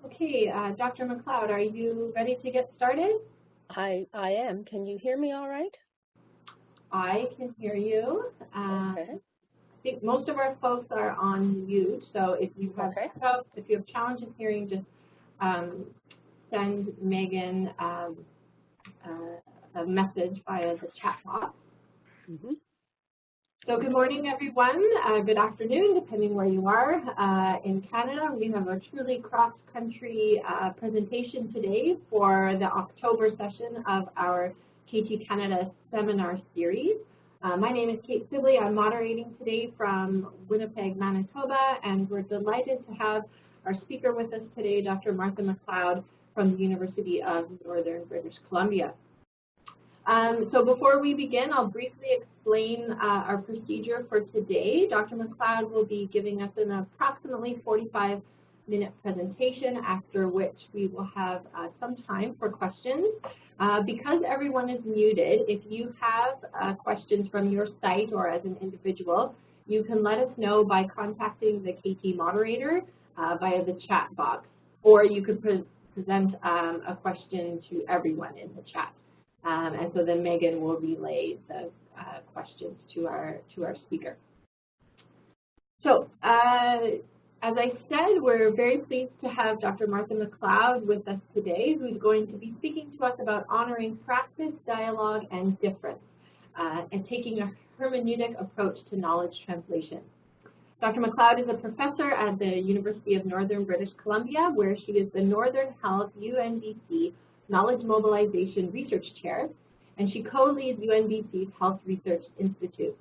Okay, Dr. MacLeod, are you ready to get started? I am. Can you hear me all right? I can hear you. Okay. I think most of our folks are on mute, so if you have challenges hearing, just send Megan a message via the chat box. Mm-hmm. So good morning, everyone. Good afternoon, depending where you are. In Canada, we have a truly cross-country presentation today for the October session of our KT Canada seminar series. My name is Kate Sibley. I'm moderating today from Winnipeg, Manitoba, and we're delighted to have our speaker with us today, Dr. Martha MacLeod from the University of Northern British Columbia. So before we begin, I'll briefly explain our procedure for today. Dr. MacLeod will be giving us an approximately 45-minute presentation, after which we will have some time for questions. Because everyone is muted, if you have questions from your site or as an individual, you can let us know by contacting the KT moderator via the chat box, or you could present a question to everyone in the chat. And so then Megan will relay the questions to our speaker. So as I said, we're very pleased to have Dr. Martha MacLeod with us today, who's going to be speaking to us about honoring practice, dialogue, and difference, and taking a hermeneutic approach to knowledge translation. Dr. MacLeod is a professor at the University of Northern British Columbia, where she is the Northern Health UNBC Knowledge Mobilization Research Chair, and she co-leads UNBC's Health Research Institute.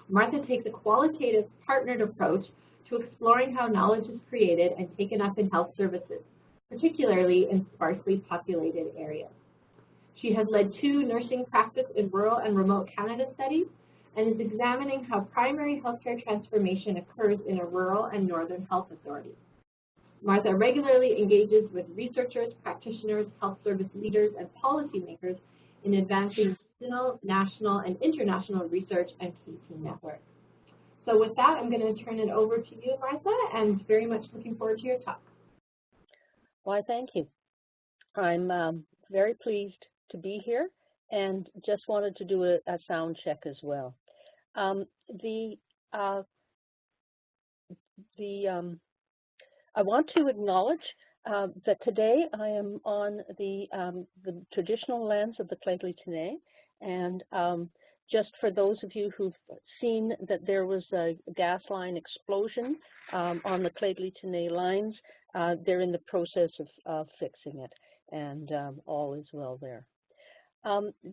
Martha takes a qualitative, partnered approach to exploring how knowledge is created and taken up in health services, particularly in sparsely populated areas. She has led 2 nursing practice in rural and remote Canada studies and is examining how primary healthcare transformation occurs in a rural and northern health authority. Martha regularly engages with researchers, practitioners, health service leaders, and policymakers in advancing regional, national, and international research and KT networks. So with that, I'm going to turn it over to you, Martha, and very much looking forward to your talk. Why, thank you. I'm very pleased to be here and just wanted to do a sound check as well. I want to acknowledge that today I am on the traditional lands of the Clegly-Tenay, and just for those of you who've seen that there was a gas line explosion on the Clegly-Tenay lines, they're in the process of fixing it, and all is well there.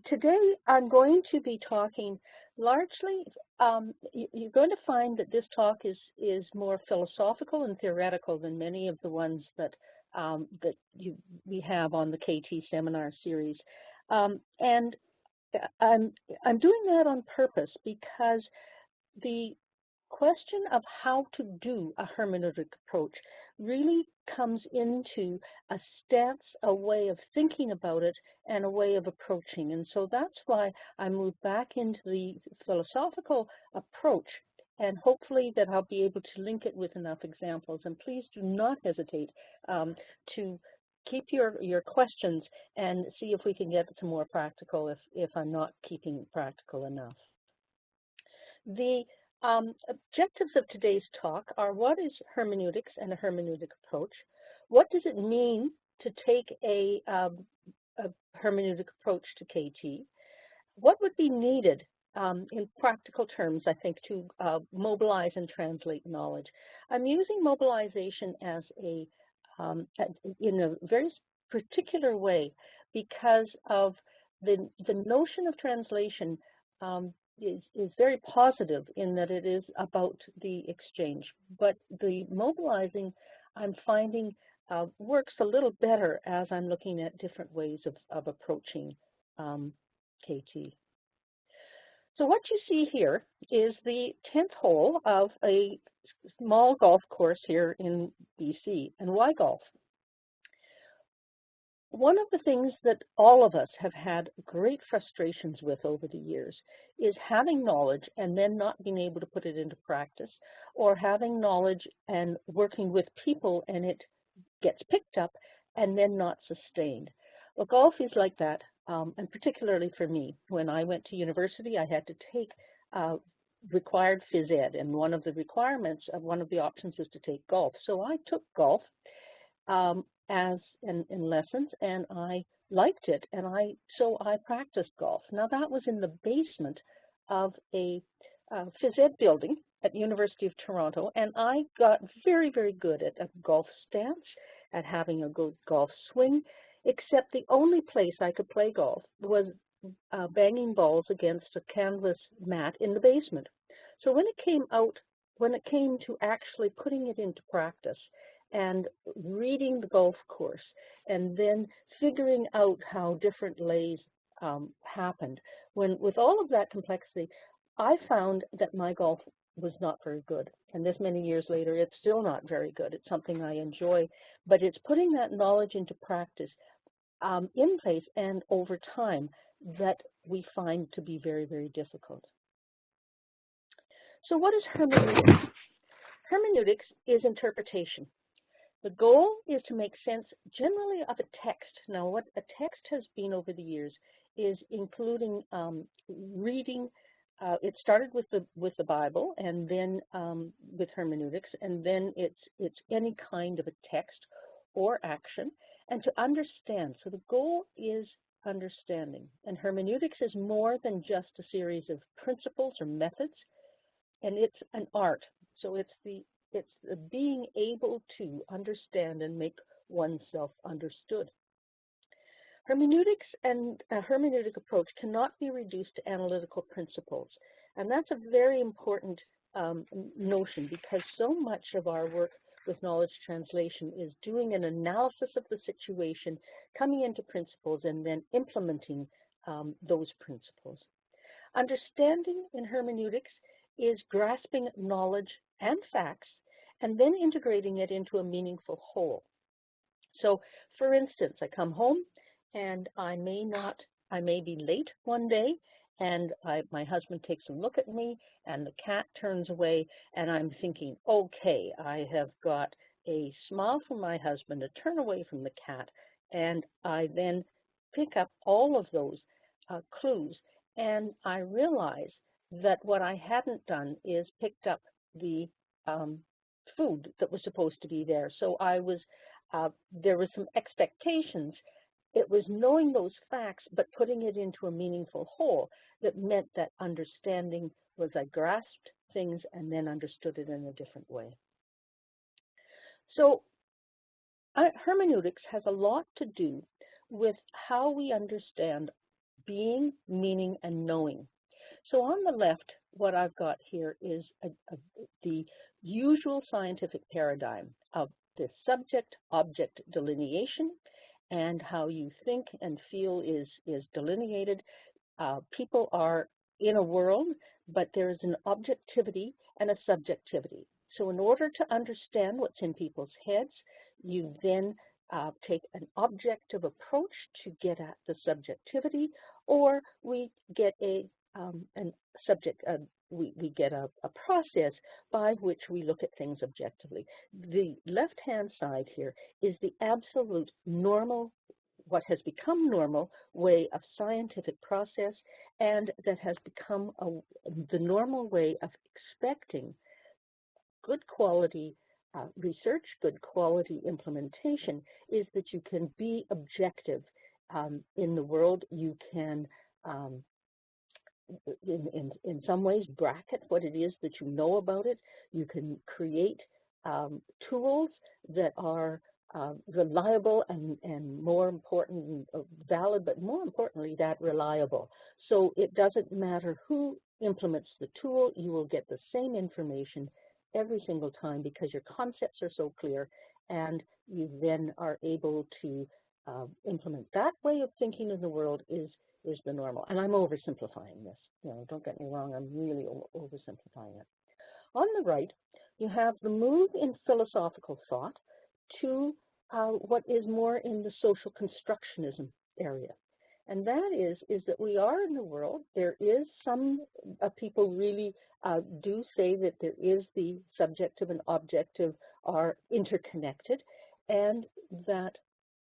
Today I'm going to be talking largely, you're going to find that this talk is more philosophical and theoretical than many of the ones that we have on the KT seminar series. And I'm doing that on purpose because the question of how to do a hermeneutic approach really comes into a stance, a way of thinking about it, and a way of approaching. And so that's why I moved back into the philosophical approach, and hopefully that I'll be able to link it with enough examples. And please do not hesitate to keep your questions and see if we can get some more practical if I'm not keeping it practical enough. The objectives of today's talk are: what is hermeneutics and a hermeneutic approach? What does it mean to take a hermeneutic approach to KT? What would be needed in practical terms, I think, to mobilize and translate knowledge? I'm using mobilization as in a very particular way because of the notion of translation is very positive in that it is about the exchange, but the mobilizing I'm finding works a little better as I'm looking at different ways of approaching KT. So what you see here is the 10th hole of a small golf course here in BC. And why golf? One of the things that all of us have had great frustrations with over the years is having knowledge and then not being able to put it into practice, or having knowledge and working with people and it gets picked up and then not sustained. Well, golf is like that, and particularly for me. When I went to university, I had to take required phys ed, and one of the requirements of one of the options was to take golf. So I took golf as in lessons, and I liked it, and so I practiced golf. Now that was in the basement of a phys ed building at the University of Toronto, and I got very, very good at a golf stance, at having a good golf swing, except the only place I could play golf was banging balls against a canvas mat in the basement. So when it came to actually putting it into practice and reading the golf course and then figuring out how different lays happened, with all of that complexity, I found that my golf was not very good. And this many years later, it's still not very good. It's something I enjoy, but it's putting that knowledge into practice in place and over time that we find to be very, very difficult. So what is hermeneutics? Hermeneutics is interpretation. The goal is to make sense generally of a text. Now, what a text has been over the years is including reading. It started with the Bible, and then with hermeneutics, and then it's any kind of a text or action, and to understand. So the goal is understanding, and hermeneutics is more than just a series of principles or methods, and it's an art. So it's the being able to understand and make oneself understood. Hermeneutics and a hermeneutic approach cannot be reduced to analytical principles. And that's a very important notion, because so much of our work with knowledge translation is doing an analysis of the situation, coming into principles, and then implementing those principles. Understanding in hermeneutics is grasping knowledge and facts and then integrating it into a meaningful whole. So, for instance, I come home and I may be late one day, and my husband takes a look at me, and the cat turns away, and I'm thinking, okay, I have got a smile from my husband, a turn away from the cat, and I then pick up all of those clues, and I realize that what I hadn't done is picked up the food that was supposed to be there. So there were some expectations. It was knowing those facts, but putting it into a meaningful whole that meant that understanding was I grasped things and then understood it in a different way. So hermeneutics has a lot to do with how we understand being, meaning, and knowing. So on the left, what I've got here is the usual scientific paradigm of the subject-object delineation, and how you think and feel is delineated. People are in a world, but there is an objectivity and a subjectivity. So in order to understand what's in people's heads, you then take an objective approach to get at the subjectivity, or we get a process by which we look at things objectively. The left-hand side here is the absolute normal, what has become normal way of scientific process, and that has become the normal way of expecting good quality research, good quality implementation, is that you can be objective in the world. You can in some ways bracket what it is that you know about it. You can create tools that are reliable and more important, valid, but more importantly, that reliable. So it doesn't matter who implements the tool, you will get the same information every single time because your concepts are so clear, and you then are able to implement that way of thinking in the world is the normal. And I'm oversimplifying this. Don't get me wrong, I'm really oversimplifying it. On the right, you have the move in philosophical thought to what is more in the social constructionism area. And that is that we are in the world. There is some people really do say that there is the subjective and objective are interconnected. and that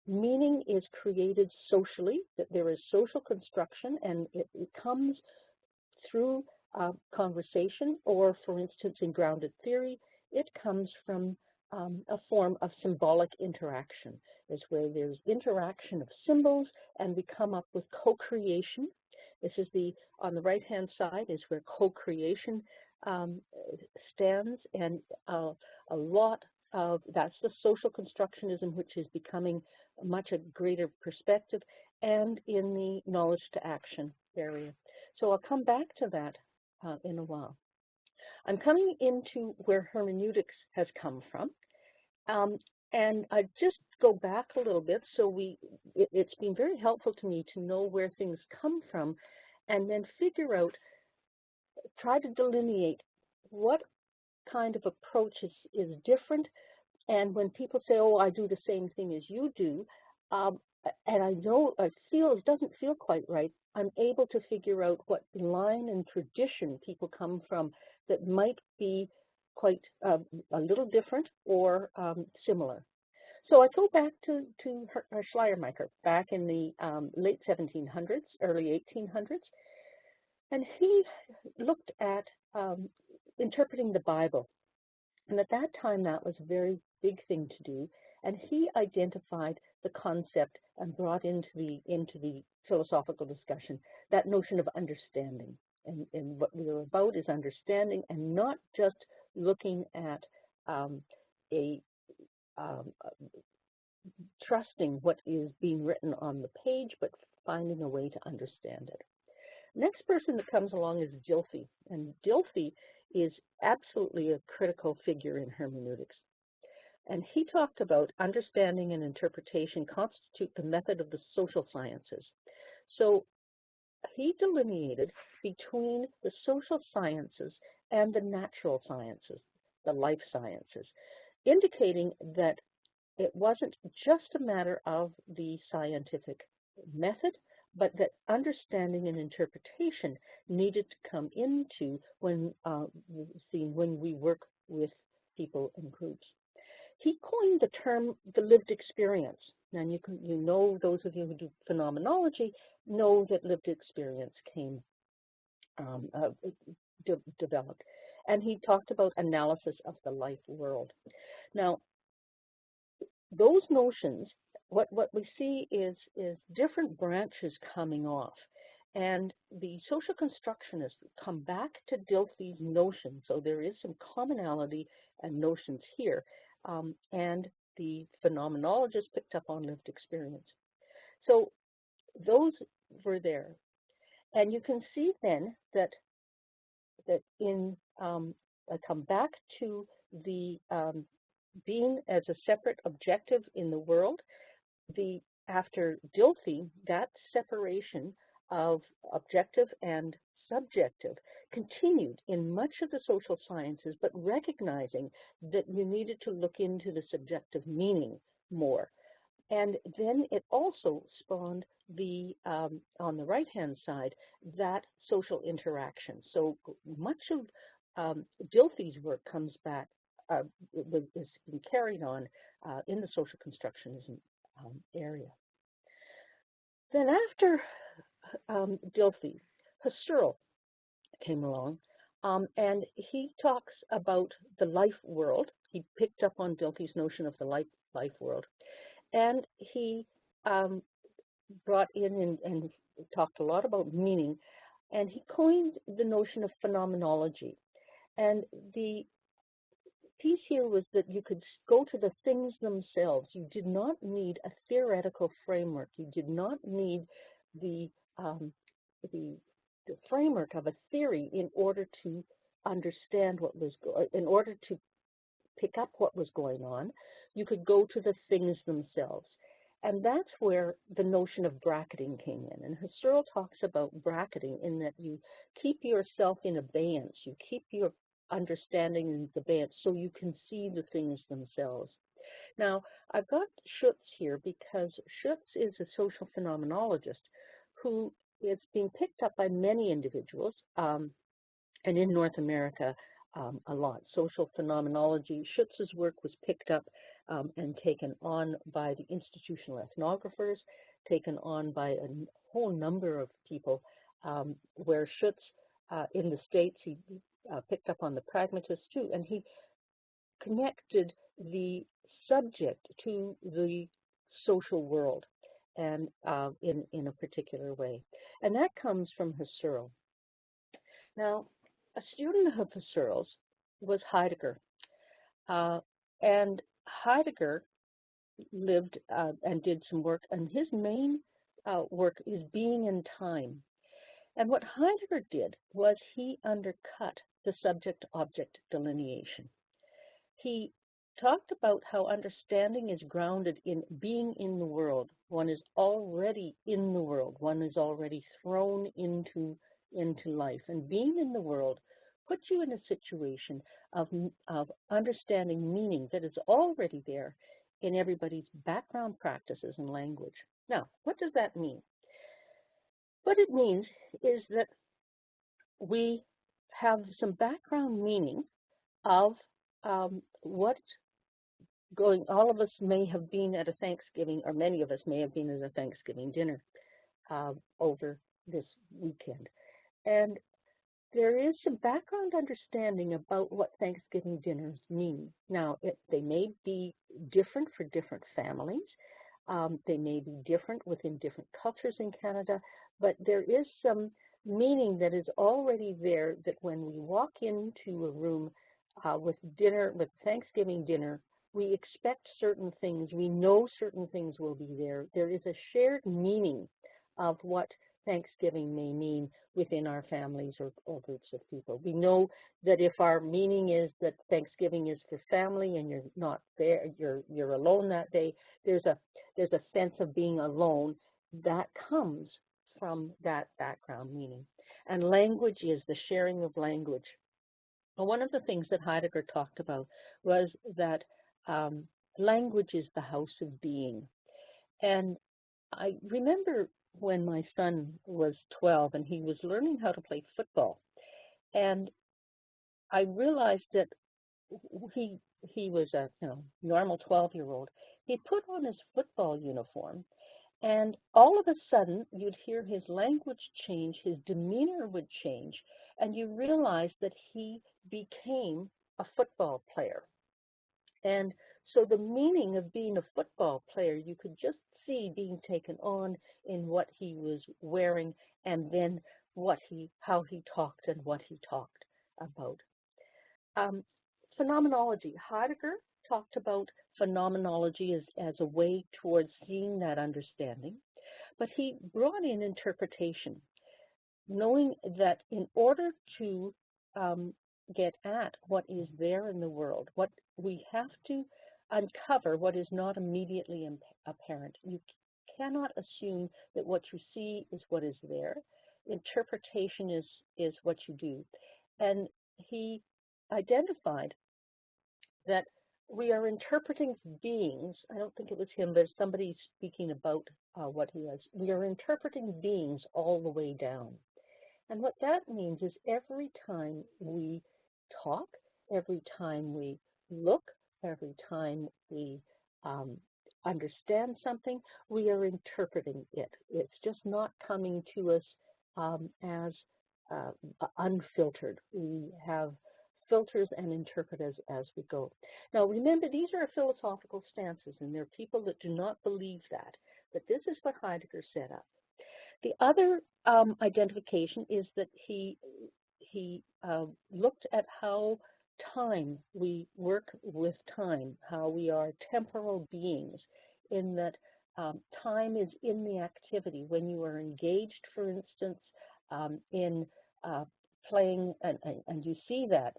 meaning is created socially, that there is social construction, and it comes through conversation, or, for instance, in grounded theory, it comes from a form of symbolic interaction, is where there's interaction of symbols, and we come up with co-creation. This is on the right-hand side is where co-creation stands, and a lot of that's the social constructionism, which is becoming much a greater perspective, and in the knowledge to action area. So I'll come back to that in a while. I'm coming into where hermeneutics has come from, and I just go back a little bit. So it's been very helpful to me to know where things come from, and then figure out, try to delineate what kind of approach is different. And when people say, "Oh, I do the same thing as you do," and I feel it doesn't feel quite right, I'm able to figure out what line and tradition people come from that might be quite a little different or similar. So I go back to Schleiermacher back in the late 1700s, early 1800s, and he looked at interpreting the Bible. And at that time, that was a very big thing to do. And he identified the concept and brought into the philosophical discussion that notion of understanding. And what we are about is understanding, and not just looking at trusting what is being written on the page, but finding a way to understand it. Next person that comes along is Dilthey, and Dilthey is absolutely a critical figure in hermeneutics. And he talked about understanding and interpretation constitute the method of the social sciences. So he delineated between the social sciences and the natural sciences, the life sciences, indicating that it wasn't just a matter of the scientific method, but that understanding and interpretation needed to come into when we work with people and groups. He coined the term the lived experience. And you know, those of you who do phenomenology know that lived experience came developed. And he talked about analysis of the life world. Now, those notions, what we see is different branches coming off. And the social constructionists come back to Dilthey's notion. So there is some commonality and notions here. And the phenomenologists picked up on lived experience. So those were there. And you can see then that in, I come back to the being as a separate objective in the world. After Dilthey, that separation of objective and subjective continued in much of the social sciences, but recognizing that you needed to look into the subjective meaning more. And then it also spawned on the right-hand side, that social interaction. So much of Dilthey's work comes back, has been carried on in the social constructionism area. Then after Dilthey, Husserl came along, and he talks about the life world. He picked up on Dilthey's notion of the life world, and he brought in and talked a lot about meaning, and he coined the notion of phenomenology. And the piece here was that you could go to the things themselves. You did not need a theoretical framework. You did not need the framework of a theory in order to understand in order to pick up what was going on. You could go to the things themselves. And that's where the notion of bracketing came in. And Husserl talks about bracketing in that you keep yourself in abeyance. You keep your understanding in abeyance so you can see the things themselves. Now, I've got Schutz here because Schutz is a social phenomenologist who is being picked up by many individuals, and in North America, a lot. Social phenomenology, Schutz's work was picked up and taken on by the institutional ethnographers, taken on by a whole number of people, where Schutz in the States, he picked up on the pragmatists too, and he connected the subject to the social world and in a particular way. And that comes from Husserl. Now, a student of Husserl's was Heidegger. And Heidegger lived and did some work, and his main work is Being in Time. And what Heidegger did was he undercut the subject-object delineation. He talked about how understanding is grounded in being in the world. One is already in the world. One is already thrown into life. And being in the world puts you in a situation of understanding meaning that is already there in everybody's background practices and language. Now, what does that mean? What it means is that we have some background meaning of what all of us may have been at a Thanksgiving, or many of us may have been at a Thanksgiving dinner over this weekend. And there is some background understanding about what Thanksgiving dinners mean. Now, they may be different for different families. They may be different within different cultures in Canada, but there is some meaning that is already there, that when we walk into a room with Thanksgiving dinner, we expect certain things. We know certain things will be there. There is a shared meaning of what Thanksgiving may mean within our families or groups of people. We know that if our meaning is that Thanksgiving is for family and you're not there, you're alone that day, there's a sense of being alone that comes from that background meaning. And language is the sharing of language. Well, one of the things that Heidegger talked about was that language is the house of being. And I remember when my son was 12 and he was learning how to play football. And I realized that he was a normal 12-year-old. He put on his football uniform, and all of a sudden you'd hear his language change, his demeanor would change, and you realized that he became a football player. And so the meaning of being a football player, you could just see being taken on in what he was wearing, and then how he talked and what he talked about. Phenomenology. Heidegger talked about phenomenology as a way towards seeing that understanding, but he brought in interpretation, knowing that in order to get at what is there in the world, what we have to uncover what is not immediately apparent. You cannot assume that what you see is what is there. Interpretation is what you do. And he identified that we are interpreting beings. I don't think it was him, but somebody speaking about what he was. We are interpreting beings all the way down. And what that means is every time we talk, every time we look, every time we understand something, we are interpreting it. It's just not coming to us as unfiltered. We have filters and interpret as we go. Now, remember, these are philosophical stances, and there are people that do not believe that. But this is what Heidegger set up. The other identification is that he looked at how we work with time, how we are temporal beings, in that time is in the activity. When you are engaged, for instance, in playing, and you see that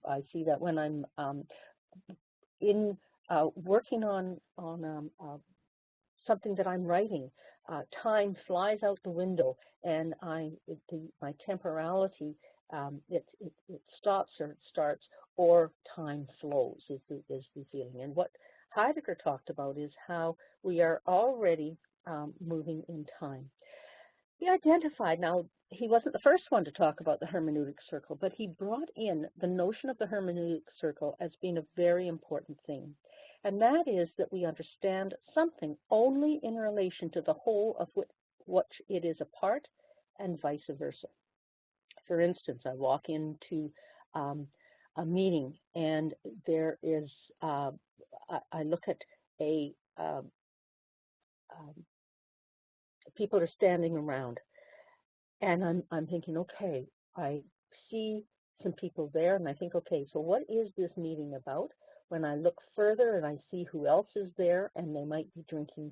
I see that when I'm in working on something that I'm writing, time flies out the window, and my temporality it stops or it starts, or time flows is the feeling. And what Heidegger talked about is how we are already moving in time. he identified, now he wasn't the first one to talk about the hermeneutic circle, but he brought in the notion of the hermeneutic circle as being a very important thing. And that is that we understand something only in relation to the whole of what it is a part, and vice versa. For instance, I walk into a meeting and there is, I look at people are standing around, and I'm thinking, okay, I see some people there, and I think, okay, so what is this meeting about? When I look further and I see who else is there, and they might be drinking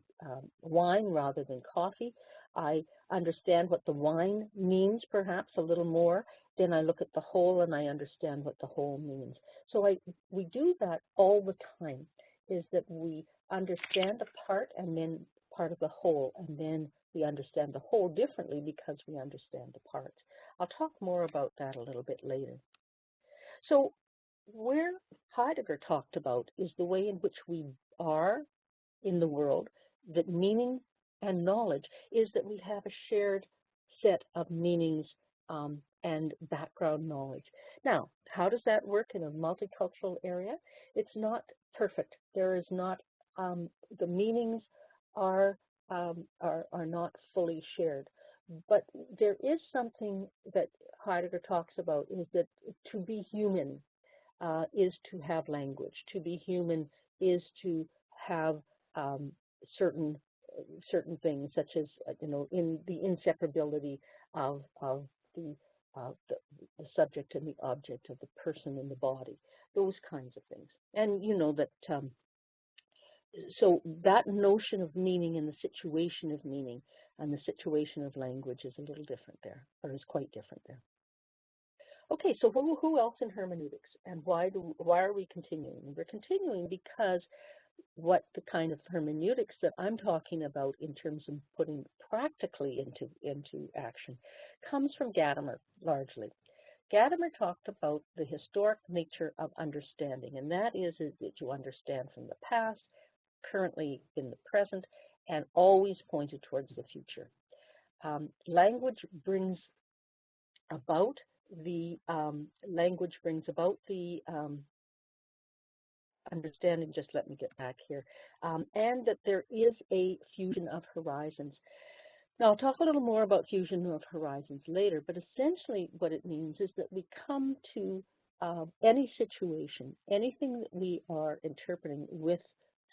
wine rather than coffee, I understand what the wine means perhaps a little more. Then I look at the whole and I understand what the whole means. So we do that all the time, is that we understand a part and then part of the whole, and then we understand the whole differently because we understand the parts. I'll talk more about that a little bit later. So where Heidegger talked about is the way in which we are in the world, that meaning and knowledge is that we have a shared set of meanings and background knowledge. Now, how does that work in a multicultural area? It's not perfect. There is not, the meanings are not fully shared. But there is something that Heidegger talks about, is that to be human is to have language. To be human is to have certain things, such as in the inseparability of the subject and the object, of the person and the body, those kinds of things. And you know that. So that notion of meaning and the situation of meaning and the situation of language is a little different there, or is quite different there. Okay, so who else in hermeneutics, and why are we continuing? We're continuing because what the kind of hermeneutics that I'm talking about in terms of putting practically into action comes from Gadamer, largely. Gadamer talked about the historic nature of understanding, and that is that you understand from the past, currently in the present, and always pointed towards the future. Language brings about the understanding. Just let me get back here, and that there is a fusion of horizons. Now, I'll talk a little more about fusion of horizons later, but essentially what it means is that we come to any situation, anything that we are interpreting with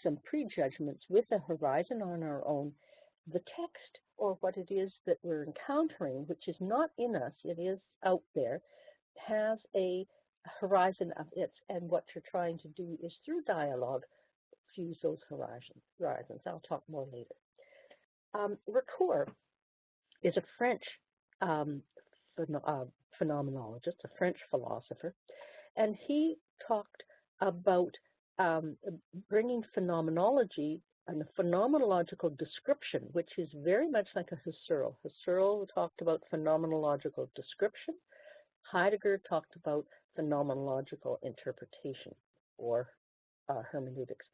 some prejudgments, with a horizon on our own, the text or what it is that we're encountering, which is not in us, it is out there, has a horizon of its, and what you're trying to do is through dialogue fuse those horizons. I'll talk more later. Ricoeur is a French phenomenologist, a French philosopher, and he talked about bringing phenomenology and a phenomenological description, which is very much like a Husserl. Husserl talked about phenomenological description. Heidegger talked about phenomenological interpretation, or hermeneutics.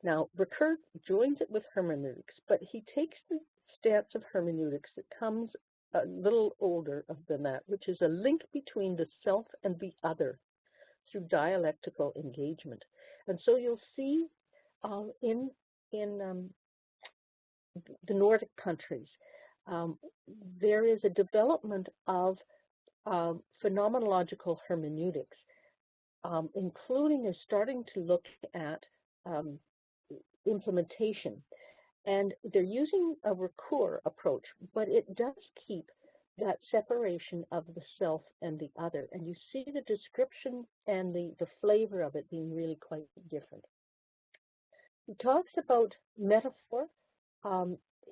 Now, Ricoeur joins it with hermeneutics, but he takes the stance of hermeneutics that comes a little older than that, which is a link between the self and the other through dialectical engagement. And so you'll see in the Nordic countries, there is a development of phenomenological hermeneutics, including starting to look at implementation. And they're using a Ricoeur approach, but it does keep that separation of the self and the other. And you see the description and the flavor of it being really quite different. He talks about metaphor.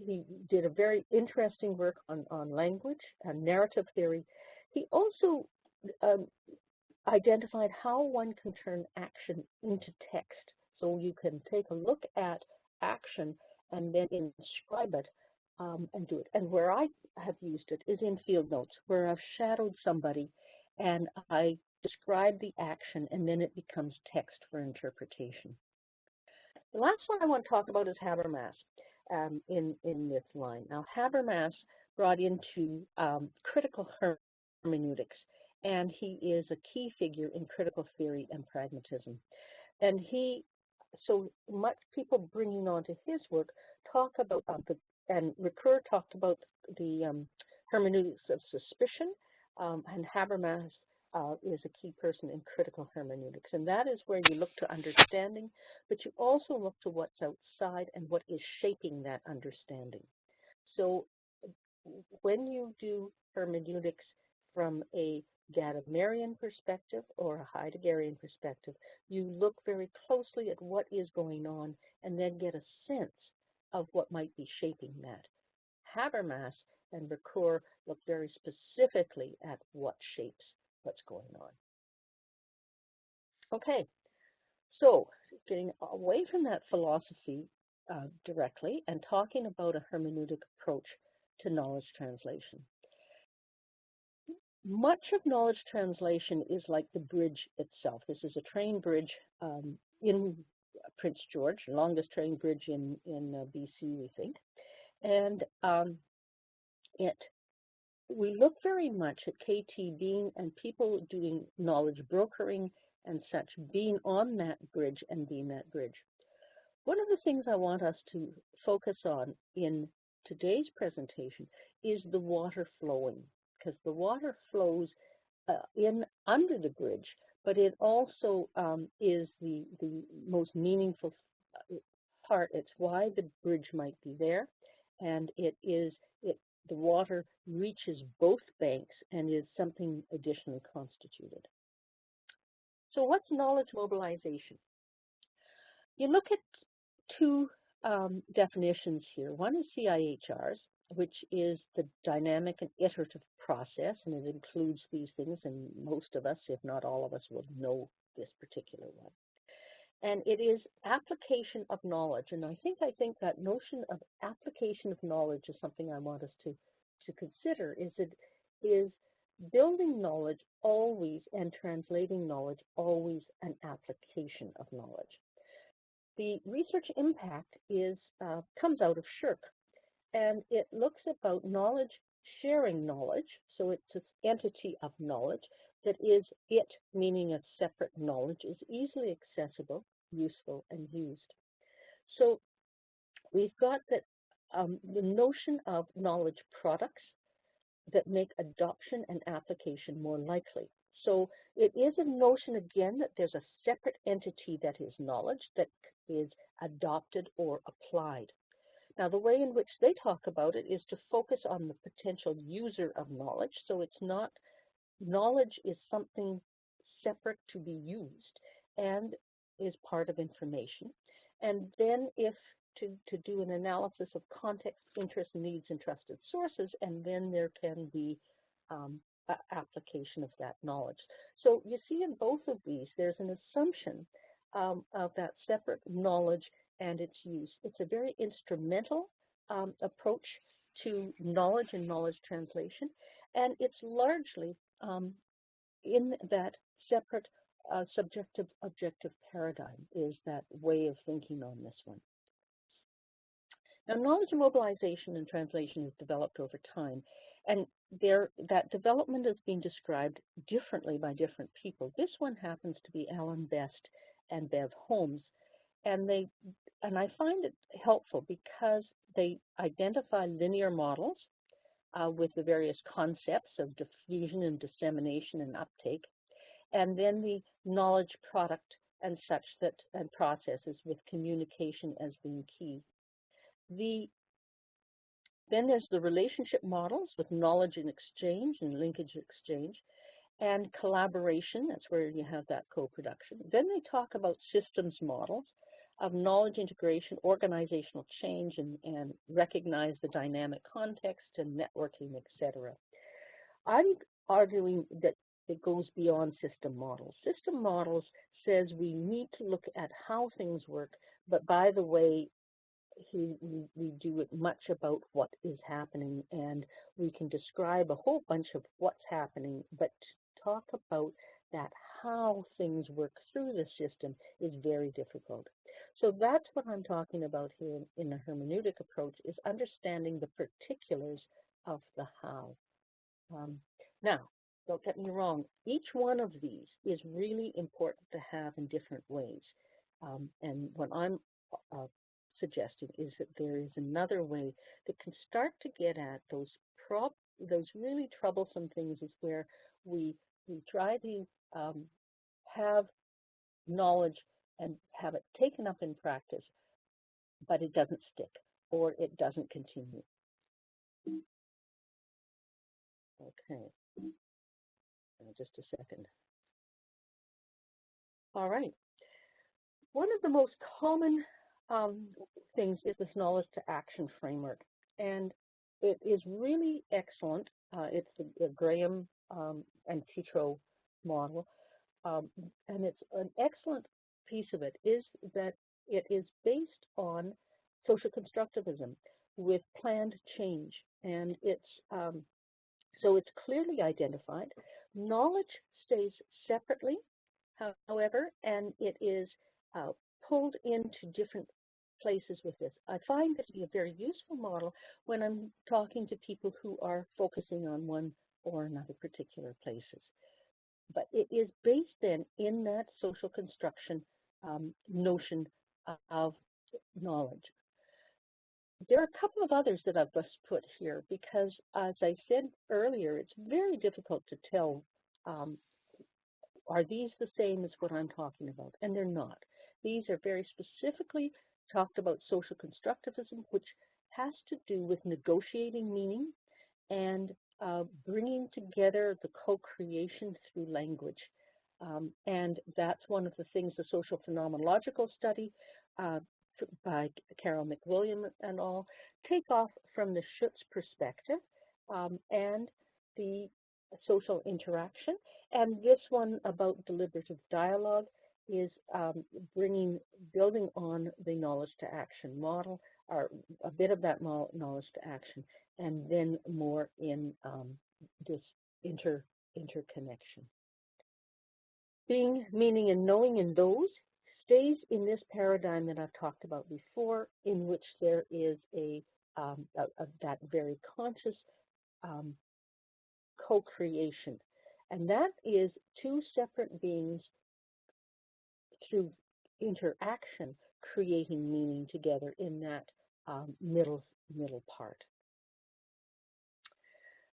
He did a very interesting work on language and narrative theory. He also identified how one can turn action into text. So you can take a look at action and then inscribe it and do it. And where I have used it is in field notes, where I've shadowed somebody and I describe the action, and then it becomes text for interpretation. The last one I want to talk about is Habermas in this line. Now, Habermas brought into critical hermeneutics, and he is a key figure in critical theory and pragmatism. And so much people bringing on to his work talk about and Ricoeur talked about the hermeneutics of suspicion, and Habermas is a key person in critical hermeneutics. And that is where you look to understanding, but you also look to what's outside and what is shaping that understanding. So when you do hermeneutics from a Gadamerian perspective or a Heideggerian perspective, you look very closely at what is going on and then get a sense of what might be shaping that. Habermas and Ricoeur look very specifically at what shapes what's going on. Okay, so getting away from that philosophy directly and talking about a hermeneutic approach to knowledge translation. Much of knowledge translation is like the bridge itself. This is a train bridge in Prince George, longest train bridge in BC, we think. And we look very much at KT being, and people doing knowledge brokering and such, being on that bridge and being that bridge. One of the things I want us to focus on in today's presentation is the water flowing, because the water flows in under the bridge, but it also is the most meaningful part. It's why the bridge might be there, and the water reaches both banks and is something additionally constituted. So what's knowledge mobilization? You look at two definitions here. One is CIHR's, which is the dynamic and iterative process, and it includes these things, and most of us, if not all of us, will know this particular one. And it is application of knowledge, and I think that notion of application of knowledge is something I want us to consider. Is building knowledge always and translating knowledge always an application of knowledge? The research impact comes out of Shirk, and it looks about knowledge sharing knowledge. So it's this entity of knowledge that is it, meaning a separate knowledge, is easily accessible, useful, and used. So we've got that the notion of knowledge products that make adoption and application more likely. So it is a notion, again, that there's a separate entity that is knowledge that is adopted or applied. Now, the way in which they talk about it is to focus on the potential user of knowledge. So it's not, knowledge is something separate to be used and is part of information. And then to do an analysis of context, interest, needs, and trusted sources, and then there can be application of that knowledge. So you see in both of these, there's an assumption of that separate knowledge and its use. It's a very instrumental approach to knowledge and knowledge translation, and it's largely in that separate subjective-objective paradigm is that way of thinking on this one. Now, knowledge mobilization and translation has developed over time, and that development has been described differently by different people. This one happens to be Alan Best and Bev Holmes, and I find it helpful because they identify linear models with the various concepts of diffusion and dissemination and uptake, and then the knowledge product and such and processes with communication as being key. Then there's the relationship models with knowledge and exchange and linkage exchange, and collaboration. That's where you have that co-production. Then they talk about systems models of knowledge integration, organizational change, and recognize the dynamic context and networking, etc. I'm arguing that it goes beyond system models. System models says we need to look at how things work, but by the way, we do it much about what is happening, and we can describe a whole bunch of what's happening, but talk about that how things work through the system is very difficult. So that's what I'm talking about here in the hermeneutic approach, is understanding the particulars of the how. Now, don't get me wrong, each one of these is really important to have in different ways. And what I'm suggesting is that there is another way that can start to get at those really troublesome things, is where we try to have knowledge and have it taken up in practice, but it doesn't stick or it doesn't continue. Okay, just a second. All right. One of the most common things is this knowledge to action framework, and it is really excellent. It's the Graham and Petrol model, and it's an excellent piece of it is that it is based on social constructivism with planned change, and it's so it's clearly identified. Knowledge stays separately, however, and it is pulled into different places with this. I find this to be a very useful model when I'm talking to people who are focusing on one or another particular places. But it is based then in that social construction notion of knowledge. There are a couple of others that I've just put here because, as I said earlier, it's very difficult to tell, are these the same as what I'm talking about? And they're not. These are very specifically talked about social constructivism, which has to do with negotiating meaning and bringing together the co-creation through language. And that's one of the things the social phenomenological study by Carol McWilliam and all take off from the Schutz perspective and the social interaction. And this one about deliberative dialogue is building on the knowledge to action model, or a bit of that knowledge to action, and then more in this interconnection. Being, meaning, and knowing in those stays in this paradigm that I've talked about before, in which there is that very conscious co-creation. And that is two separate beings through interaction creating meaning together in that middle part.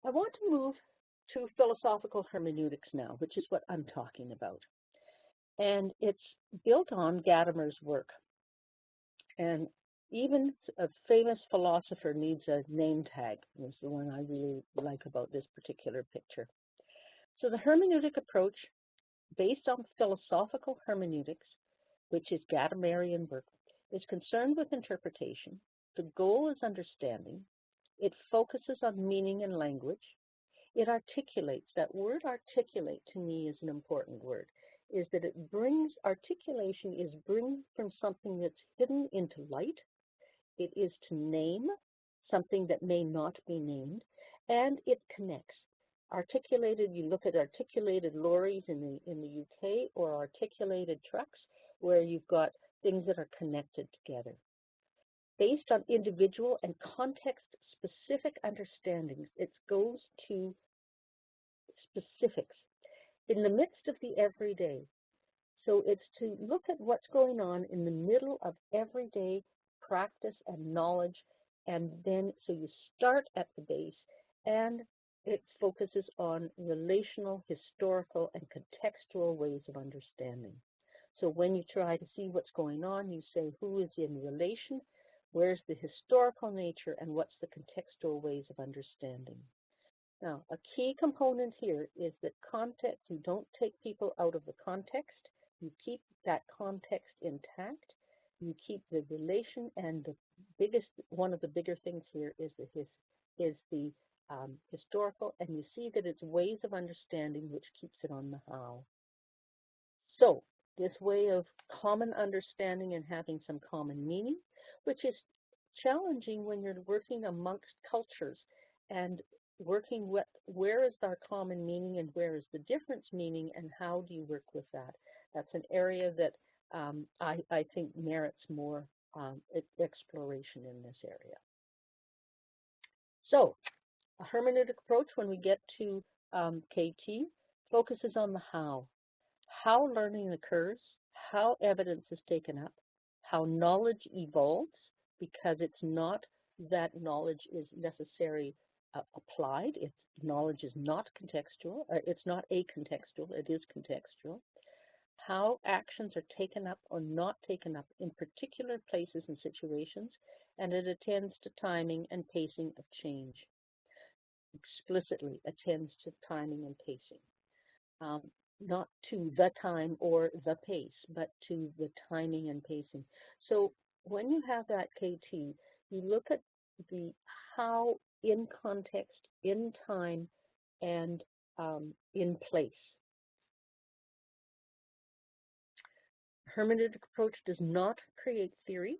I want to move to philosophical hermeneutics now, which is what I'm talking about. And it's built on Gadamer's work. And even a famous philosopher needs a name tag, is the one I really like about this particular picture. So the hermeneutic approach, based on philosophical hermeneutics, which is Gadamerian work, is concerned with interpretation. The goal is understanding. It focuses on meaning and language. It articulates. That word articulate to me is an important word, is that it brings, articulation is bring from something that's hidden into light. It is to name something that may not be named, and it connects. Articulated, you look at articulated lorries in the UK, or articulated trucks, where you've got things that are connected together. Based on individual and context-specific understandings, it goes to specifics in the midst of the everyday. So it's to look at what's going on in the middle of everyday practice and knowledge, and then so you start at the base, and it focuses on relational, historical, and contextual ways of understanding. So when you try to see what's going on, you say who is in relation, where's the historical nature, and what's the contextual ways of understanding. Now, a key component here is that context, you don't take people out of the context, you keep that context intact, you keep the relation, and the biggest, one of the bigger things here is the historical, and you see that it's ways of understanding which keeps it on the how. So this way of common understanding and having some common meaning, which is challenging when you're working amongst cultures and working with where is our common meaning and where is the difference meaning, and how do you work with that? That's an area that I think merits more exploration in this area. So A hermeneutic approach, when we get to KT, focuses on the how learning occurs, how evidence is taken up, how knowledge evolves, because it's not that knowledge is necessarily applied. Knowledge is not contextual. It's not acontextual. It is contextual. How actions are taken up or not taken up in particular places and situations, and it attends to timing and pacing of change. Explicitly attends to timing and pacing. Not to the time or the pace, but to the timing and pacing. So when you have that KT, you look at the how in context, in time, and in place. Hermeneutic approach does not create theory.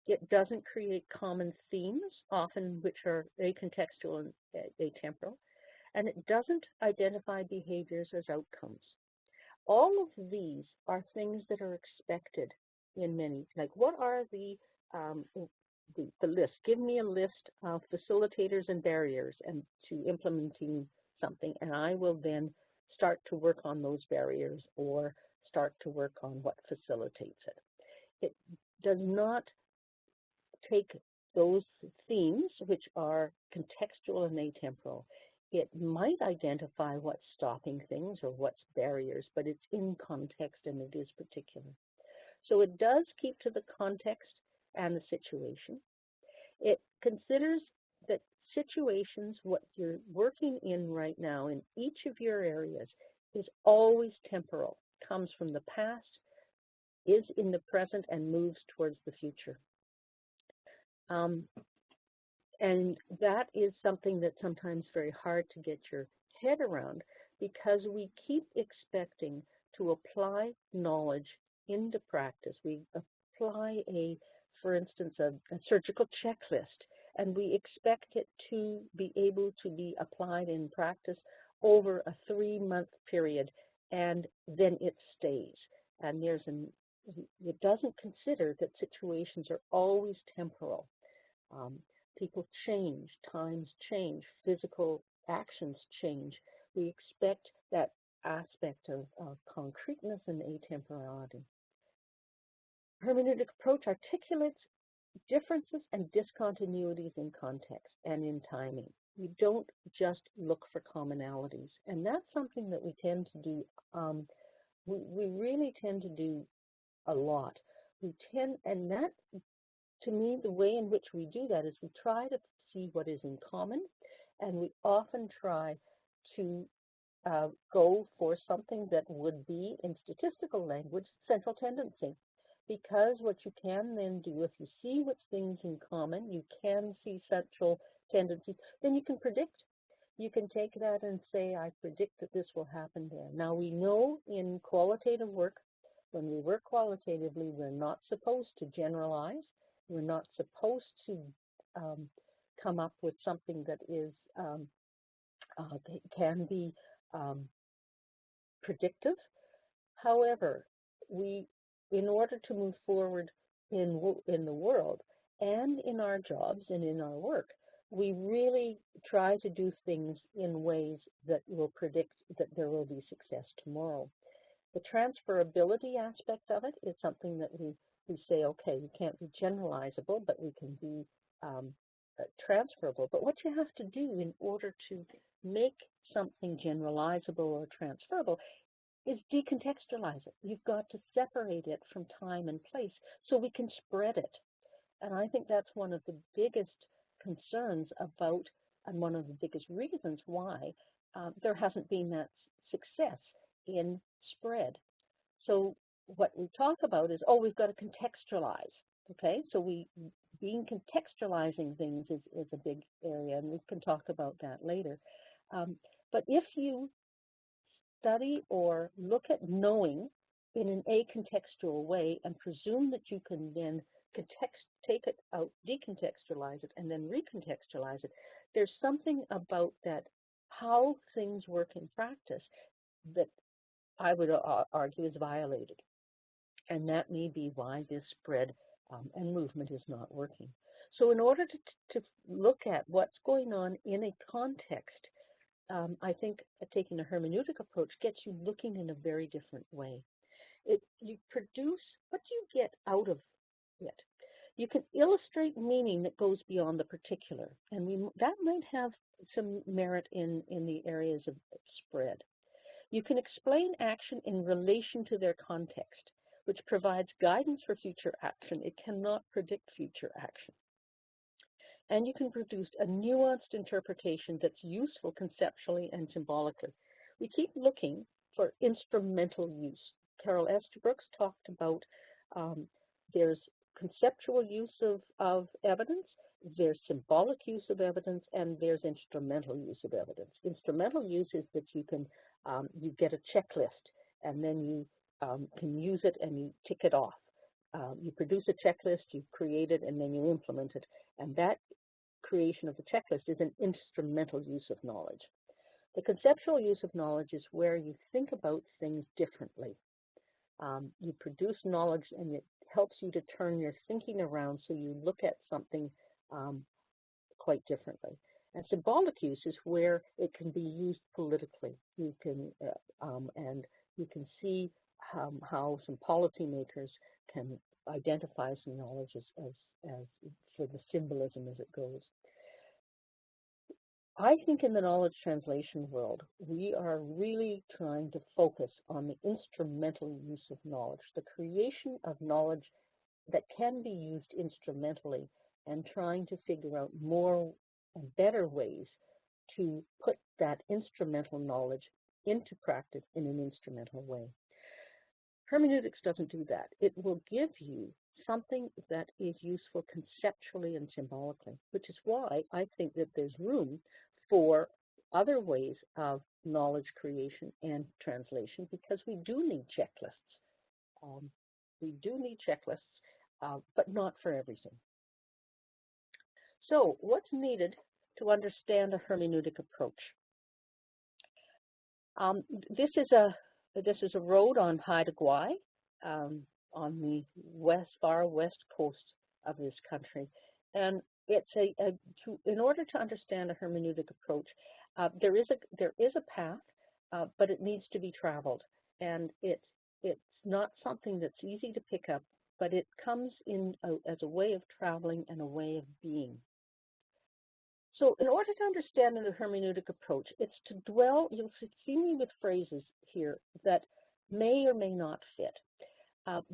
It doesn't create common themes, often which are acontextual and atemporal, and it doesn't identify behaviors as outcomes. All of these are things that are expected in many. Like, what are the list? Give me a list of facilitators and barriers and to implementing something, and I will then start to work on those barriers or start to work on what facilitates it. It does not take those themes, which are contextual and atemporal. It might identify what's stopping things or what's barriers, but it's in context and it is particular. So it does keep to the context and the situation. It considers that situations, what you're working in right now in each of your areas, is always temporal, comes from the past, is in the present, and moves towards the future. And that is something that's sometimes very hard to get your head around, because we keep expecting to apply knowledge into practice. We apply for instance, a surgical checklist, and we expect it to be able to be applied in practice over a 3-month period, and then it stays. And it doesn't consider that situations are always temporal. People change, times change, physical actions change. We expect that aspect of concreteness and atemporality. Hermeneutic approach articulates differences and discontinuities in context and in timing. We don't just look for commonalities, and that's something that we tend to do. We really tend to do a lot. And that, to me, the way in which we do that is we try to see what is in common, and we often try to go for something that would be, in statistical language, central tendency. Because what you can then do, if you see what's things in common, you can see central tendencies, then you can predict. You can take that and say, I predict that this will happen there. Now, we know in qualitative work, when we work qualitatively, we're not supposed to generalize. We're not supposed to come up with something that is can be predictive. However, in order to move forward in the world and in our jobs and in our work, we really try to do things in ways that will predict that there will be success tomorrow. The transferability aspect of it is something that we say, okay, we can't be generalizable, but we can be transferable. But what you have to do in order to make something generalizable or transferable is decontextualize it. You've got to separate it from time and place so we can spread it. And I think that's one of the biggest concerns about, and one of the biggest reasons why there hasn't been that success in spread. So what we talk about is, we've got to contextualize, okay? So being contextualizing things is a big area, and we can talk about that later. But if you study or look at knowing in an acontextual way and presume that you can then take it out, decontextualize it, and then recontextualize it, there's something about that, how things work in practice, that I would argue is violated. And that may be why this spread and movement is not working. So in order to look at what's going on in a context, I think taking a hermeneutic approach gets you looking in a very different way. You produce what you get out of it. You can illustrate meaning that goes beyond the particular, and that might have some merit in the areas of spread. You can explain action in relation to their context, which provides guidance for future action. It cannot predict future action. And you can produce a nuanced interpretation that's useful conceptually and symbolically. We keep looking for instrumental use. Carol Estabrooks talked about there's conceptual use of evidence, there's symbolic use of evidence, and there's instrumental use of evidence. Instrumental use is that you can you get a checklist, and then you can use it and you tick it off. You produce a checklist, you create it, and then you implement it. And that creation of the checklist is an instrumental use of knowledge. The conceptual use of knowledge is where you think about things differently. You produce knowledge, and it helps you to turn your thinking around so you look at something quite differently. And symbolic use is where it can be used politically. You can and you can see how some policymakers can identify some knowledge as for the symbolism as it goes. I think in the knowledge translation world, we are really trying to focus on the instrumental use of knowledge, the creation of knowledge that can be used instrumentally, and trying to figure out more and better ways to put that instrumental knowledge into practice in an instrumental way. Hermeneutics doesn't do that. It will give you something that is useful conceptually and symbolically, which is why I think that there's room for other ways of knowledge creation and translation, because we do need checklists. We do need checklists, but not for everything. So what's needed to understand a hermeneutic approach? This is a road on Haida Gwaii, on the far west coast of this country, and it's in order to understand a hermeneutic approach, there is a path, but it needs to be traveled, and it's not something that's easy to pick up, but it comes in as a way of traveling and a way of being. So in order to understand the hermeneutic approach, it's to dwell, you'll see me with phrases here that may or may not fit,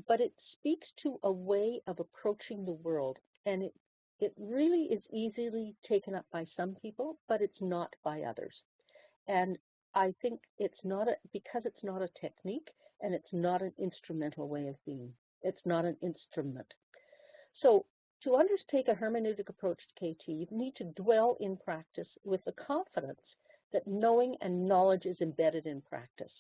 but it speaks to a way of approaching the world, and it really is easily taken up by some people, but it's not by others. And I think it's not because it's not a technique, and it's not an instrumental way of being. It's not an instrument. So to undertake a hermeneutic approach to KT, you need to dwell in practice with the confidence that knowing and knowledge is embedded in practice.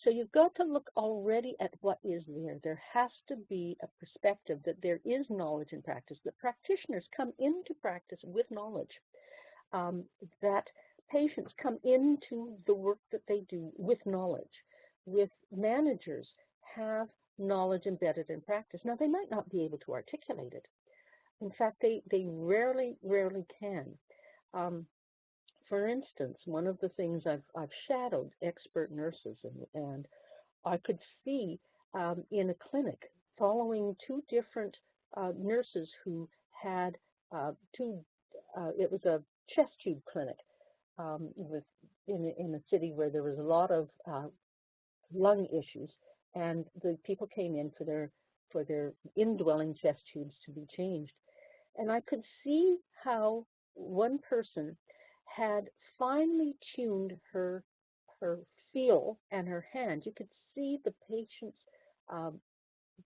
So you've got to look already at what is there. There has to be a perspective that there is knowledge in practice, that practitioners come into practice with knowledge, that patients come into the work that they do with knowledge, with managers have knowledge embedded in practice. Now, they might not be able to articulate it. In fact, they rarely can. For instance, one of the things I've shadowed expert nurses, and I could see in a clinic following two different nurses who had it was a chest tube clinic in a city where there was a lot of lung issues, and the people came in for their indwelling chest tubes to be changed. And I could see how one person had finely tuned her feel and her hand. You could see the patient's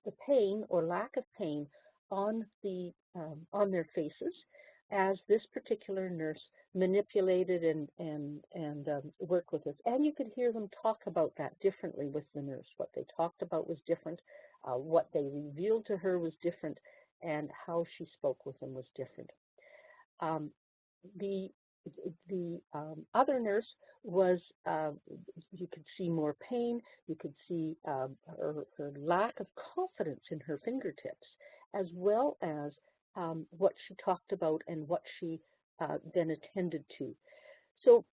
the pain or lack of pain on their faces as this particular nurse manipulated and worked with us. And you could hear them talk about that differently with the nurse. What they talked about was different. What they revealed to her was different, and how she spoke with them was different. The other nurse was, you could see more pain, you could see her lack of confidence in her fingertips, as well as what she talked about and what she then attended to. So,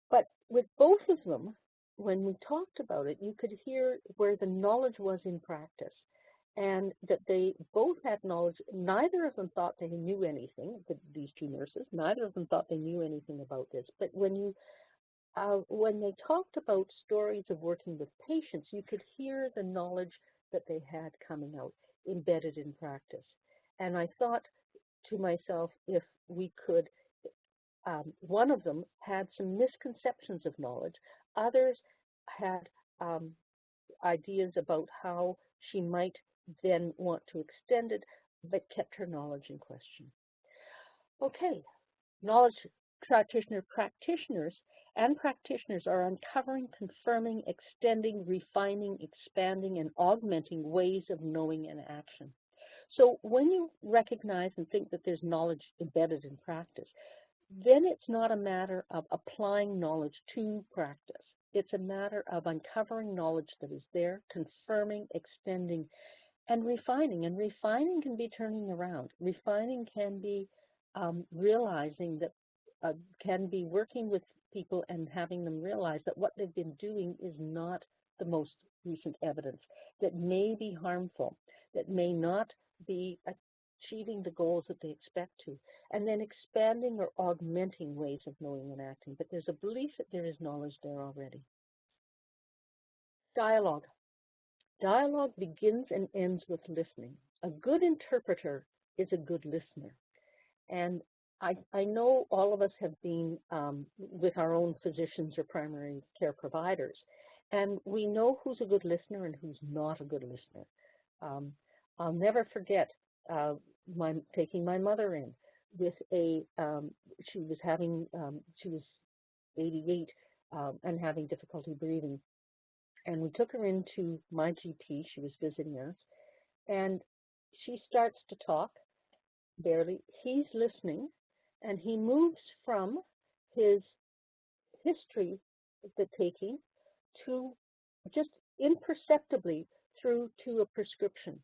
but with both of them, when we talked about it, you could hear where the knowledge was in practice, and that they both had knowledge. Neither of them thought they knew anything, these two nurses, neither of them thought they knew anything about this. But when they talked about stories of working with patients, you could hear the knowledge that they had coming out, embedded in practice. And I thought to myself, if we could, one of them had some misconceptions of knowledge, others had ideas about how she might then want to extend it, but kept her knowledge in question. Okay, knowledge practitioners are uncovering, confirming, extending, refining, expanding, and augmenting ways of knowing and action. So when you recognize and think that there's knowledge embedded in practice, then it's not a matter of applying knowledge to practice. It's a matter of uncovering knowledge that is there, confirming, extending, and refining. And refining can be turning around. Refining can be realizing that, can be working with people and having them realize that what they've been doing is not the most recent evidence, that may be harmful, that may not be achieving the goals that they expect to, and then expanding or augmenting ways of knowing and acting. But there's a belief that there is knowledge there already. Dialogue. Dialogue begins and ends with listening. A good interpreter is a good listener. And I know all of us have been with our own physicians or primary care providers, and we know who's a good listener and who's not a good listener. I'll never forget taking my mother in with she was 88 and having difficulty breathing. And we took her into my GP, she was visiting us, and she starts to talk, barely. He's listening, and he moves from his history, the taking, to just imperceptibly through to a prescription.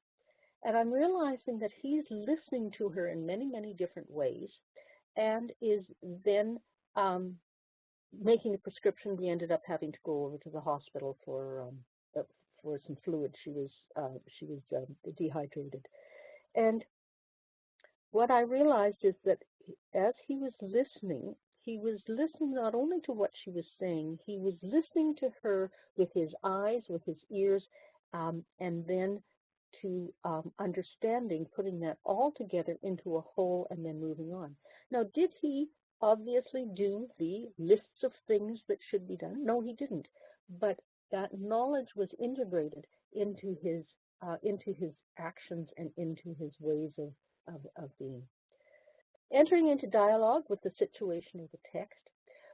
And I'm realizing that he's listening to her in many, many different ways, and is then making a prescription. We ended up having to go over to the hospital for some fluid. She was dehydrated. And what I realized is that as he was listening not only to what she was saying, he was listening to her with his eyes, with his ears, and then to understanding, putting that all together into a whole and then moving on. Now, did he obviously do the lists of things that should be done? No, he didn't. But that knowledge was integrated into his actions and into his ways of being. Entering into dialogue with the situation of the text.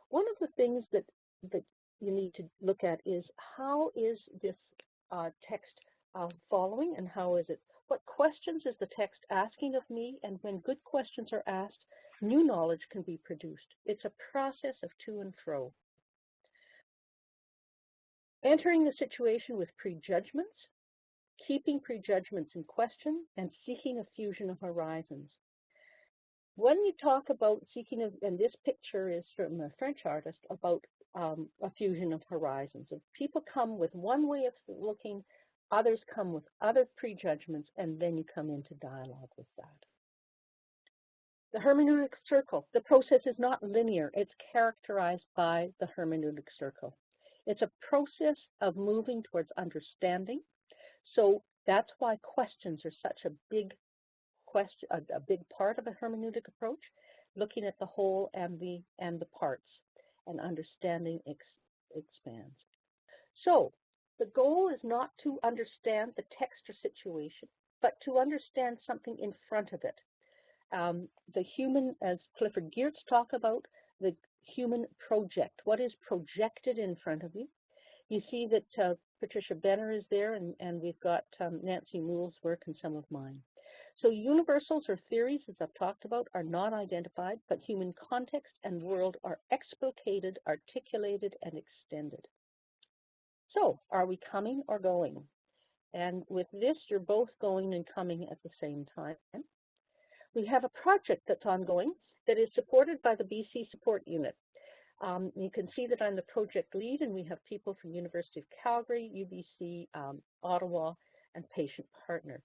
One of the things that you need to look at is, how is this text following, and how is it? What questions is the text asking of me? And when good questions are asked, new knowledge can be produced. It's a process of to and fro. Entering the situation with prejudgments, keeping prejudgments in question, and seeking a fusion of horizons. When you talk about seeking, and this picture is from a French artist, about a fusion of horizons. If people come with one way of looking, others come with other prejudgments, and then you come into dialogue with that. The hermeneutic circle. The process is not linear. It's characterized by the hermeneutic circle. It's a process of moving towards understanding. So that's why questions are such a big part of a hermeneutic approach, looking at the whole and the parts, and understanding expands. So the goal is not to understand the text or situation, but to understand something in front of it. The human, as Clifford Geertz talked about, the human project. What is projected in front of you? You see that Patricia Benner is there, and we've got Nancy Moore's work and some of mine. So universals or theories, as I've talked about, are not identified, but human context and world are explicated, articulated, and extended. So are we coming or going? And with this, you're both going and coming at the same time. we have a project that's ongoing that is supported by the BC Support Unit. You can see that I'm the project lead, and we have people from University of Calgary, UBC, Ottawa, and patient partner.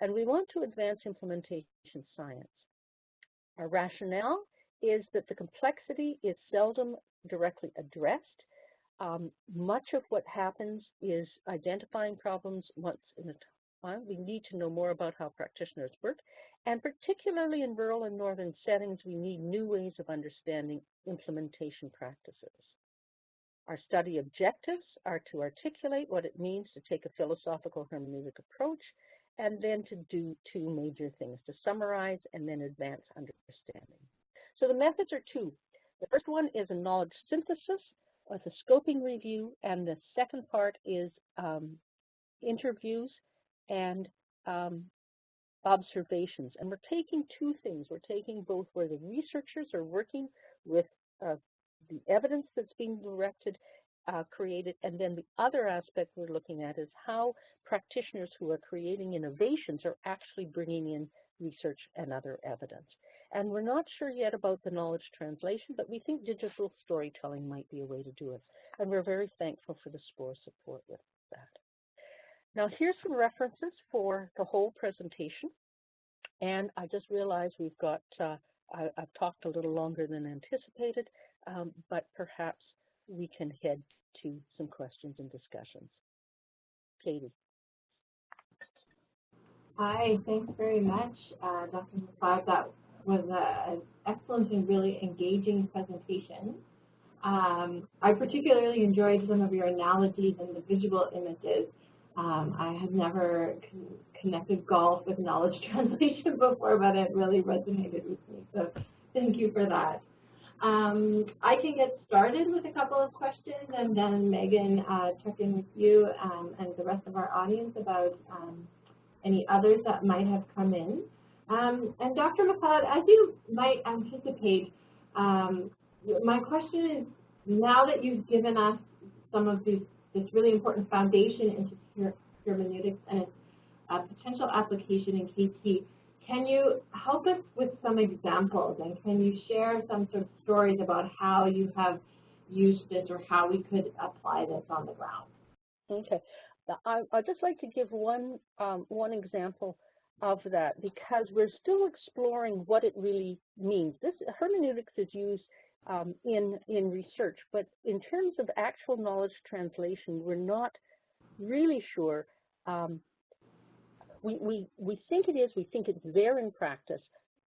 And we want to advance implementation science. Our rationale is that the complexity is seldom directly addressed. Much of what happens is identifying problems once in a time. We need to know more about how practitioners work, and particularly in rural and northern settings, we need new ways of understanding implementation practices. Our study objectives are to articulate what it means to take a philosophical hermeneutic approach, and then to do two major things, to summarize and then advance understanding. So the methods are two. The first one is a knowledge synthesis with a scoping review, and the second part is interviews and observations. And we're taking two things. We're taking both where the researchers are working with the evidence that's being created, and then the other aspect we're looking at is how practitioners who are creating innovations are actually bringing in research and other evidence. And we're not sure yet about the knowledge translation, but we think digital storytelling might be a way to do it. And we're very thankful for the SPORE support with that. Now here's some references for the whole presentation. And I just realized we've got, I've talked a little longer than anticipated, but perhaps we can head to some questions and discussions. Katie. Hi, thanks very much, Dr. MacLeod. That was an excellent and really engaging presentation. I particularly enjoyed some of your analogies and the visual images. I have never connected golf with knowledge translation before, but it really resonated with me, so thank you for that. I can get started with a couple of questions, and then Megan, check in with you and the rest of our audience about any others that might have come in. And Dr. MacLeod, as you might anticipate, my question is, now that you've given us some of this really important foundation into hermeneutics and its potential application in KT, can you help us with some examples, and can you share some sort of stories about how you have used this or how we could apply this on the ground? Okay. I'd just like to give one example of that, because we're still exploring what it really means. This hermeneutics is used in research, but in terms of actual knowledge translation, we're not really sure. We think it is, we think it's there in practice,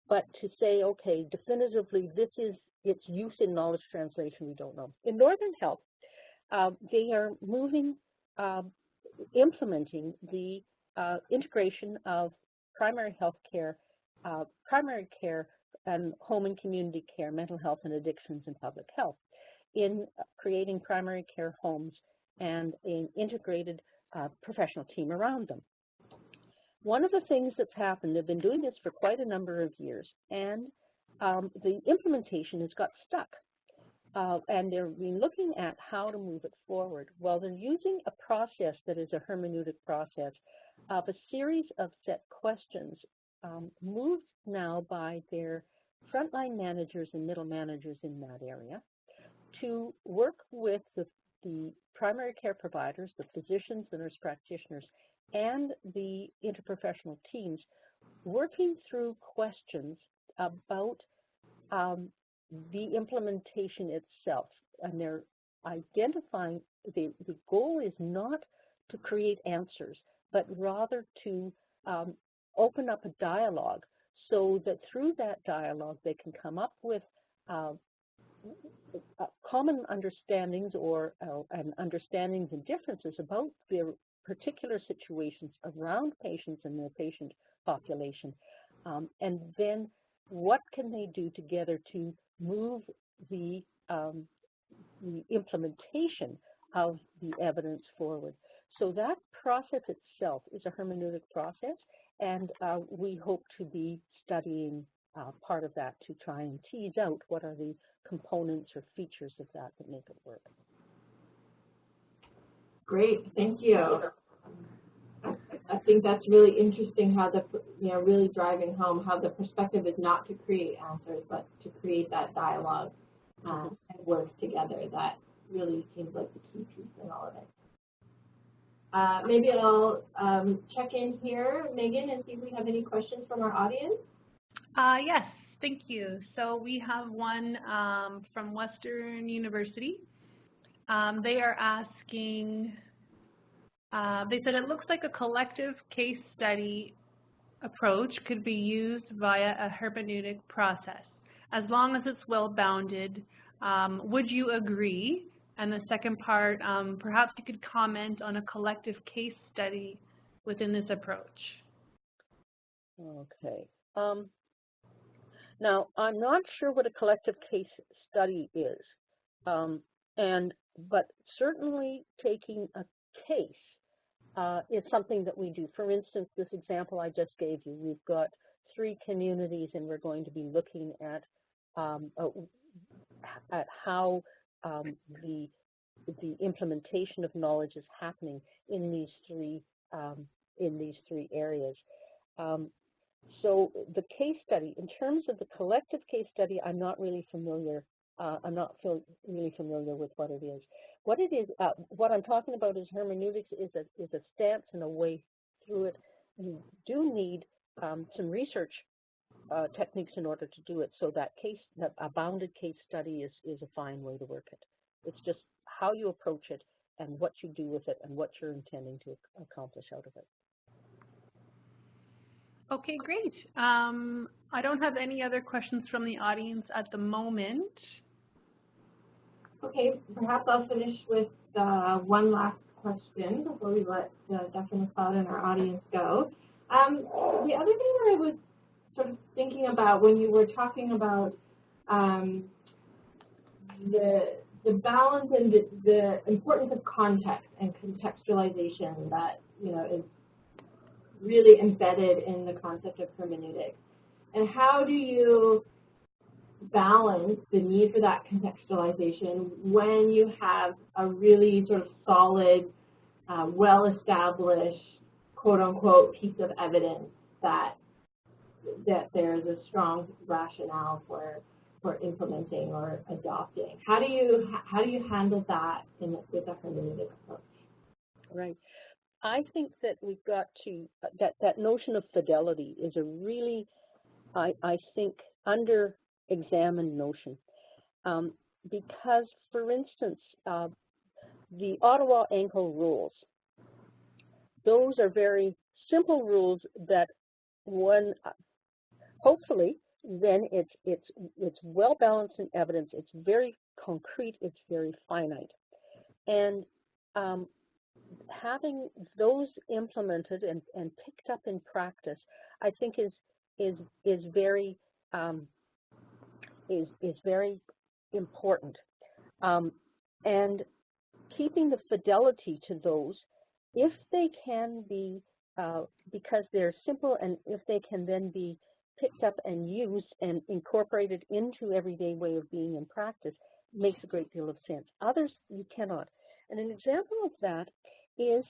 but to say, okay, definitively this is its use in knowledge translation, we don't know. In Northern Health, they are implementing the integration of primary health care, primary care and home and community care, mental health and addictions and public health, in creating primary care homes and an integrated professional team around them. One of the things that's happened, they've been doing this for quite a number of years, and the implementation has got stuck. And they've been looking at how to move it forward. Well, they're using a process that is a hermeneutic process of a series of set questions moved now by their frontline managers and middle managers in that area to work with the primary care providers, the physicians, the nurse practitioners, and the interprofessional teams, working through questions about the implementation itself. And they're identifying, the goal is not to create answers, but rather to open up a dialogue so that through that dialogue they can come up with common understandings and understandings and differences about their particular situations around patients and their patient population. And then what can they do together to move the implementation of the evidence forward? So that process itself is a hermeneutic process, and we hope to be studying part of that to try and tease out what are the components or features of that make it work. Great, thank you. I think that's really interesting how the, really driving home how the perspective is not to create answers, but to create that dialogue and work together. That really seems like the key piece in all of it. Maybe I'll check in here, Megan, and see if we have any questions from our audience. Yes, thank you. So we have one from Western University. They are asking, they said it looks like a collective case study approach could be used via a hermeneutic process, as long as it's well-bounded. Would you agree? And the second part, perhaps you could comment on a collective case study within this approach. Okay. Now, I'm not sure what a collective case study is, but certainly taking a case is something that we do. For instance, this example I just gave you, we've got 3 communities, and we're going to be looking at how the implementation of knowledge is happening in these 3 areas. So the case study, in terms of the collective case study, I'm not really familiar. Really familiar with what it is. What it is, what I'm talking about is hermeneutics is a stance and a way through it. You do need some research techniques in order to do it. So that a bounded case study is a fine way to work it. It's just how you approach it and what you do with it and what you're intending to accomplish out of it. Okay, great. I don't have any other questions from the audience at the moment. Okay, perhaps I'll finish with one last question before we let Dr. MacLeod and our audience go. The other thing that I was sort of thinking about when you were talking about the balance and the importance of context and contextualization that is really embedded in the concept of hermeneutics, and how do you balance the need for that contextualization when you have a really sort of solid, well-established, quote-unquote, piece of evidence that there's a strong rationale for implementing or adopting? How do you handle that with a hermeneutic approach? Right. I think that we've got to that notion of fidelity is a really, I think, under-examined notion, because, for instance, the Ottawa Ankle rules, those are very simple rules that one, hopefully, then it's well balanced in evidence. It's very concrete. It's very finite, and having those implemented and picked up in practice, I think is very important. And keeping the fidelity to those, if they can be, because they're simple, and if they can then be picked up and used and incorporated into everyday way of being in practice, makes a great deal of sense. Others, you cannot. And an example of that is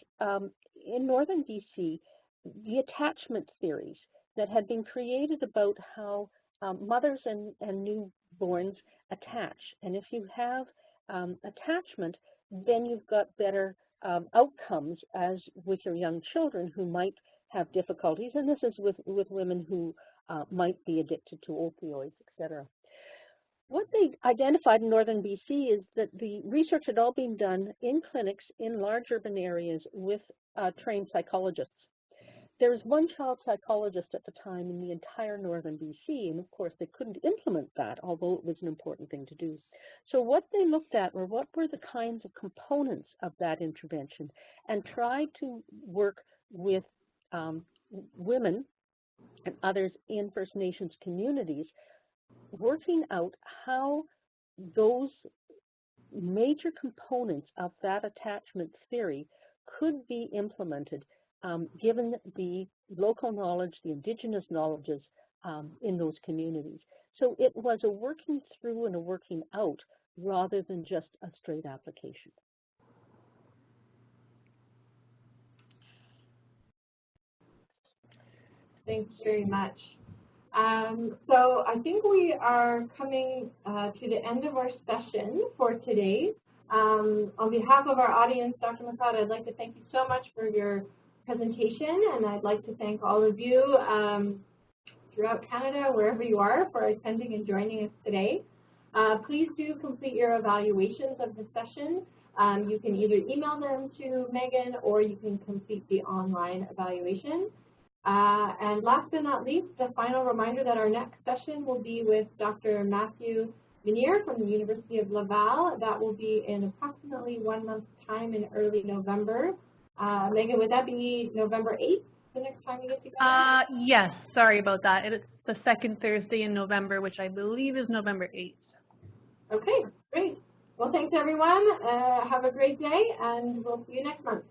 in northern BC, the attachment theories that had been created about how mothers and newborns attach. And if you have attachment, then you've got better outcomes as with your young children who might have difficulties. And this is with women who might be addicted to opioids, etc. What they identified in northern BC is that the research had all been done in clinics in large urban areas with trained psychologists. There was one child psychologist at the time in the entire northern BC, and of course they couldn't implement that, although it was an important thing to do. So what they looked at were what were the kinds of components of that intervention, and tried to work with women and others in First Nations communities, working out how those major components of that attachment theory could be implemented given the local knowledge, the indigenous knowledges in those communities. So it was a working through and a working out rather than just a straight application. Thanks very much. So I think we are coming to the end of our session for today. On behalf of our audience, Dr. MacLeod, I'd like to thank you so much for your presentation, and I'd like to thank all of you throughout Canada, wherever you are, for attending and joining us today. Please do complete your evaluations of the session. You can either email them to Megan or you can complete the online evaluation. And last but not least, a final reminder that our next session will be with Dr. Matthew Venier from the University of Laval. That will be in approximately 1 month's time in early November. Megan, would that be November 8th, the next time we get together? Yes, sorry about that. It's the second Thursday in November, which I believe is November 8th. Okay, great. Well, thanks, everyone. Have a great day, and we'll see you next month.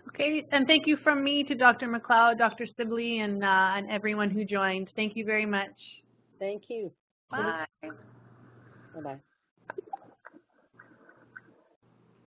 Okay, and thank you from me to Dr. MacLeod, Dr. Sibley, and everyone who joined. Thank you very much. Thank you. Bye. Bye-bye.